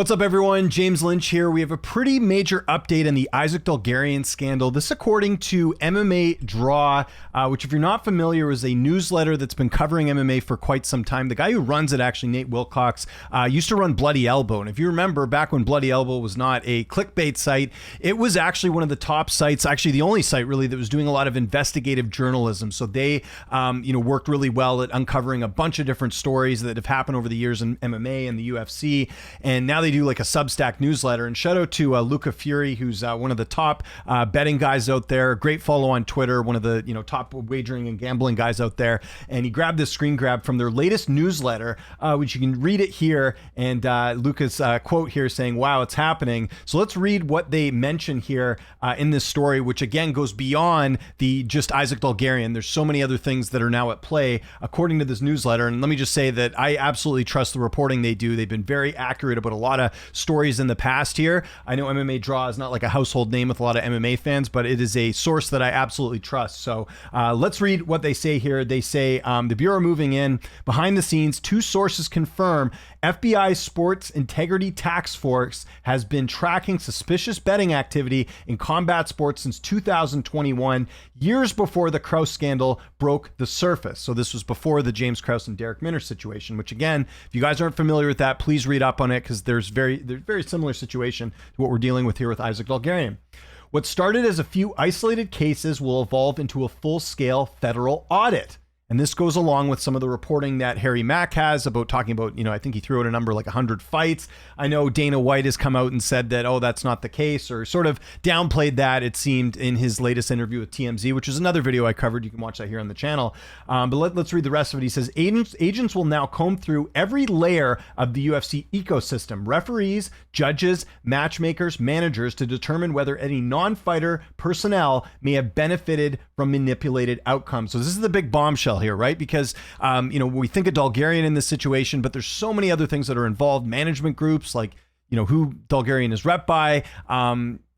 What's up, everyone? James Lynch here. We have a pretty major update on the Isaac Dulgarian scandal. This, according to MMA Draw, which, if you're not familiar, is a newsletter that's been covering MMA for quite some time. The guy who runs it, actually, Nate Wilcox, used to run Bloody Elbow. And if you remember, back when Bloody Elbow was not a clickbait site, it was actually one of the top sites, actually the only site really, that was doing a lot of investigative journalism. So they, worked really well at uncovering a bunch of different stories that have happened over the years in MMA and the UFC. And now they do like a Substack newsletter. And shout out to Luca Fury, who's one of the top betting guys out there. Great follow on Twitter, one of the top wagering and gambling guys out there. And he grabbed this screen grab from their latest newsletter, which you can read it here. And Luca's quote here saying, "Wow, it's happening." So let's read what they mention here in this story, which again goes beyond the just Isaac Dulgarian. There's so many other things that are now at play according to this newsletter. And let me just say that I absolutely trust the reporting they do. They've been very accurate about a lot of stories in the past here. I know MMA Draw is not like a household name with a lot of MMA fans, but it is a source that I absolutely trust. So let's read what they say here. They say, the Bureau moving in. Behind the scenes, two sources confirm FBI Sports Integrity Task Force has been tracking suspicious betting activity in combat sports since 2021, years before the Krause scandal broke the surface. So this was before the James Krause and Derek Minner situation, which again, if you guys aren't familiar with that, please read up on it, because there's very similar situation to what we're dealing with here with Isaac Dulgarian. What started as a few isolated cases will evolve into a full-scale federal audit. And this goes along with some of the reporting that Harry Mack has about talking about, I think he threw out a number like 100 fights. I know Dana White has come out and said that, oh, that's not the case, or sort of downplayed that, it seemed, in his latest interview with TMZ, which is another video I covered. You can watch that here on the channel. But let's read the rest of it. He says, agents will now comb through every layer of the UFC ecosystem, referees, judges, matchmakers, managers, to determine whether any non-fighter personnel may have benefited from manipulated outcomes. So this is the big bombshell here, right? Because, we think of Dulgarian in this situation, but there's so many other things that are involved. Management groups, like, who Dulgarian is rep by.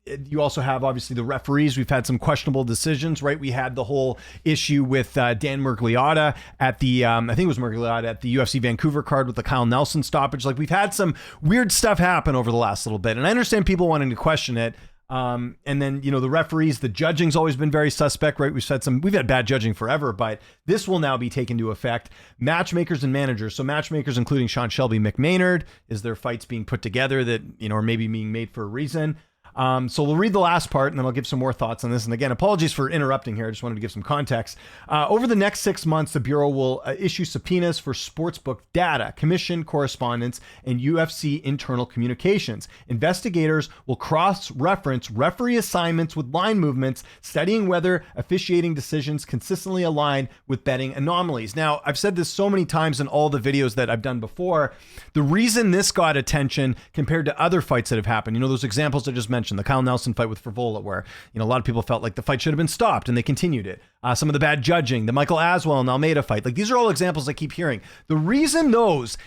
You also have, obviously, the referees. We've had some questionable decisions, right? We had the whole issue with Dan Miragliotta at the, I think it was Miragliotta at the UFC Vancouver card with the Kyle Nelson stoppage. Like, we've had some weird stuff happen over the last little bit. And I understand people wanting to question it. And then, the referees, the judging's always been very suspect, right? We've had bad judging forever, but this will now be taken into effect. Matchmakers and managers. So matchmakers, including Sean Shelby McMaynard, is there fights being put together that, are maybe being made for a reason? So we'll read the last part, and then I'll give some more thoughts on this. And again, apologies for interrupting here. I just wanted to give some context. Over the next 6 months, the Bureau will issue subpoenas for sportsbook data, commission correspondence, and UFC internal communications. Investigators will cross-reference referee assignments with line movements, studying whether officiating decisions consistently align with betting anomalies. Now, I've said this so many times in all the videos that I've done before. The reason this got attention compared to other fights that have happened, those examples I just mentioned, the Kyle Nelson fight with Frivola, where a lot of people felt like the fight should have been stopped and they continued it. Some of the bad judging, the Michael Aswell and Almeida fight, like, these are all examples I keep hearing. The reason those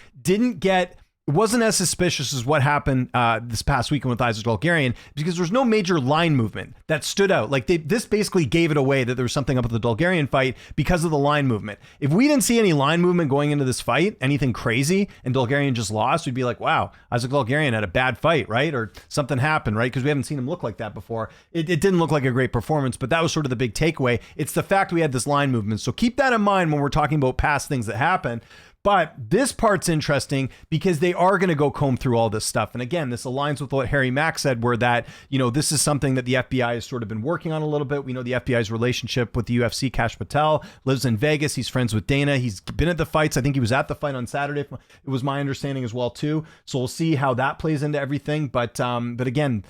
wasn't as suspicious as what happened this past weekend with Isaac Dulgarian, because there's no major line movement that stood out. Like, this basically gave it away that there was something up with the Dulgarian fight because of the line movement. If we didn't see any line movement going into this fight, anything crazy, and Dulgarian just lost, we'd be like, wow, Isaac Dulgarian had a bad fight, right? Or something happened, right? Because we haven't seen him look like that before. It didn't look like a great performance, but that was sort of the big takeaway. It's the fact we had this line movement. So keep that in mind when we're talking about past things that happen. But this part's interesting because they are going to go comb through all this stuff. And again, this aligns with what Harry Mack said, where that, this is something that the FBI has sort of been working on a little bit. We know the FBI's relationship with the UFC. Cash Patel lives in Vegas. He's friends with Dana. He's been at the fights. I think he was at the fight on Saturday. It was my understanding as well, too. So we'll see how that plays into everything. But again,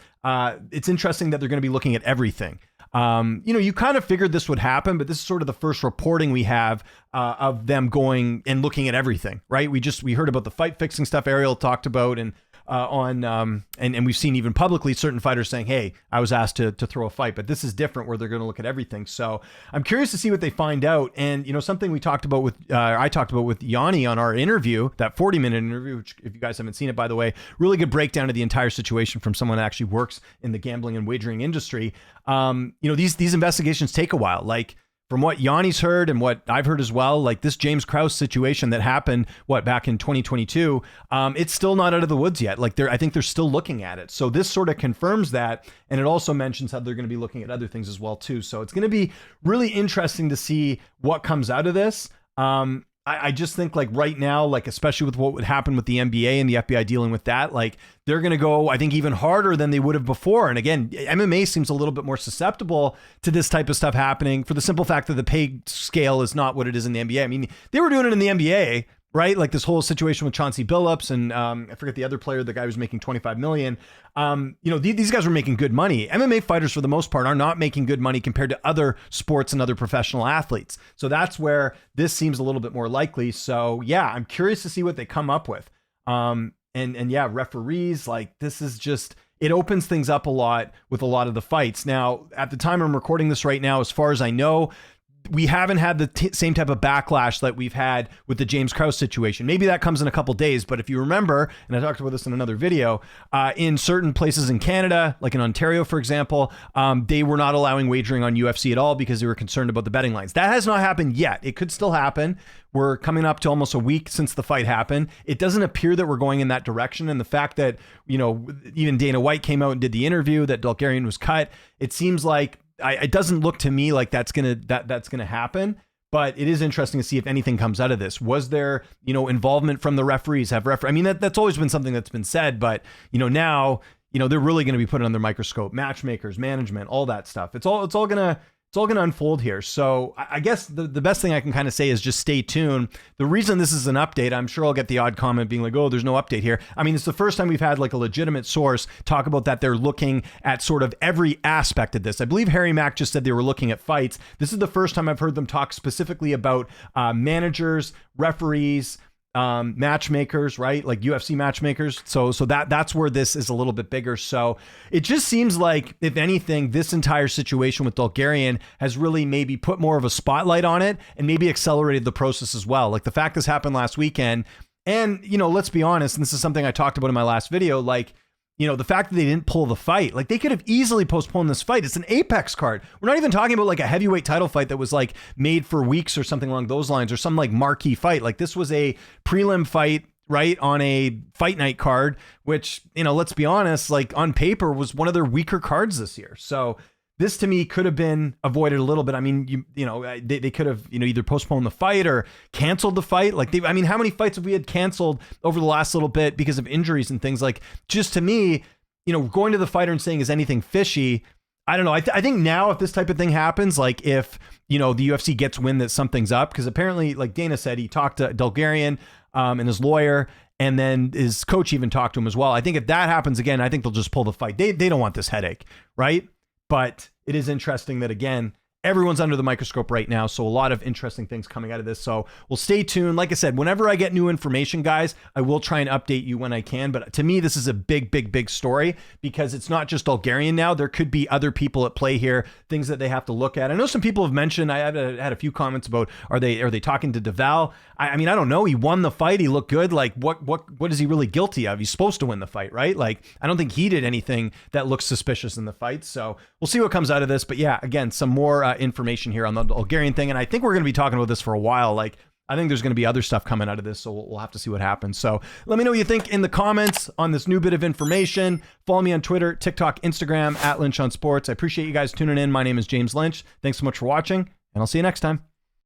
it's interesting that they're going to be looking at everything. You kind of figured this would happen, but this is sort of the first reporting we have of them going and looking at everything, right? We heard about the fight fixing stuff Ariel talked about, and and we've seen even publicly certain fighters saying, hey, I was asked to throw a fight, but this is different, where they're going to look at everything. So I'm curious to see what they find out. And, something we talked about with, I talked about with Yanni on our interview, that 40-minute interview, which, if you guys haven't seen it, by the way, really good breakdown of the entire situation from someone that actually works in the gambling and wagering industry. These investigations take a while. Like, from what Yanni's heard and what I've heard as well, like this James Krause situation that happened, back in 2022, it's still not out of the woods yet. Like I think they're still looking at it. So this sort of confirms that. And it also mentions how they're going to be looking at other things as well too. So it's going to be really interesting to see what comes out of this. I just think like right now, like especially with what would happen with the NBA and the FBI dealing with that, like they're going to go, I think, even harder than they would have before. And again, MMA seems a little bit more susceptible to this type of stuff happening for the simple fact that the pay scale is not what it is in the NBA. I mean, they were doing it in the NBA, right? Like this whole situation with Chauncey Billups and I forget the other player, the guy who's making 25 million. These guys were making good money. MMA fighters, for the most part, are not making good money compared to other sports and other professional athletes. So that's where this seems a little bit more likely. So yeah, I'm curious to see what they come up with. And yeah, referees, like this is just, it opens things up a lot with a lot of the fights. Now, at the time I'm recording this right now, as far as I know, we haven't had the same type of backlash that we've had with the James Krause situation. Maybe that comes in a couple days, but if you remember, and I talked about this in another video, in certain places in Canada, like in Ontario, for example, they were not allowing wagering on UFC at all because they were concerned about the betting lines. That has not happened yet. It could still happen. We're coming up to almost a week since the fight happened. It doesn't appear that we're going in that direction. And the fact that, even Dana White came out and did the interview that Dulgarian was cut, it seems like it doesn't look to me like that's gonna happen, but it is interesting to see if anything comes out of this. Was there, involvement from the referees? I mean, that's always been something that's been said, but now, they're really going to be put under microscope. Matchmakers, management, all that stuff. It's all gonna unfold here. So I guess the best thing I can kind of say is just stay tuned. The reason this is an update, I'm sure I'll get the odd comment being like, oh, there's no update here. I mean, it's the first time we've had like a legitimate source talk about that they're looking at sort of every aspect of this. I believe Harry Mack just said they were looking at fights. This is the first time I've heard them talk specifically about managers, referees, matchmakers, right? Like UFC matchmakers. So that's where this is a little bit bigger. So it just seems like, if anything, this entire situation with Dulgarian has really maybe put more of a spotlight on it and maybe accelerated the process as well. Like the fact this happened last weekend, and let's be honest, and this is something I talked about in my last video, like, the fact that they didn't pull the fight, like they could have easily postponed this fight. It's an Apex card. We're not even talking about like a heavyweight title fight that was like made for weeks or something along those lines, or some like marquee fight. Like this was a prelim fight, right, on a fight night card, which, let's be honest, like on paper was one of their weaker cards this year. So this to me could have been avoided a little bit. I mean, they could have, either postponed the fight or canceled the fight. Like how many fights have we had canceled over the last little bit because of injuries and things? Like, just to me, going to the fighter and saying, is anything fishy? I don't know. I think now if this type of thing happens, like if, the UFC gets wind that something's up, because apparently, like Dana said, he talked to Dulgarian and his lawyer, and then his coach even talked to him as well. I think if that happens again, I think they'll just pull the fight. They don't want this headache, right? But it is interesting that, again, everyone's under the microscope right now. So a lot of interesting things coming out of this. So we'll stay tuned. Like I said, whenever I get new information, guys, I will try and update you when I can. But to me, this is a big, big, big story, because it's not just Dulgarian now. There could be other people at play here, things that they have to look at. I know some people have mentioned, I had a few comments about, are they talking to Deval? I mean, I don't know. He won the fight. He looked good. Like what is he really guilty of? He's supposed to win the fight, right? Like, I don't think he did anything that looks suspicious in the fight. So we'll see what comes out of this. But yeah, again, some more information here on the Dulgarian thing. And I think we're going to be talking about this for a while. Like, I think there's going to be other stuff coming out of this. So we'll have to see what happens. So let me know what you think in the comments on this new bit of information. Follow me on Twitter, TikTok, Instagram, @Lynch on Sports. I appreciate you guys tuning in. My name is James Lynch. Thanks so much for watching, and I'll see you next time.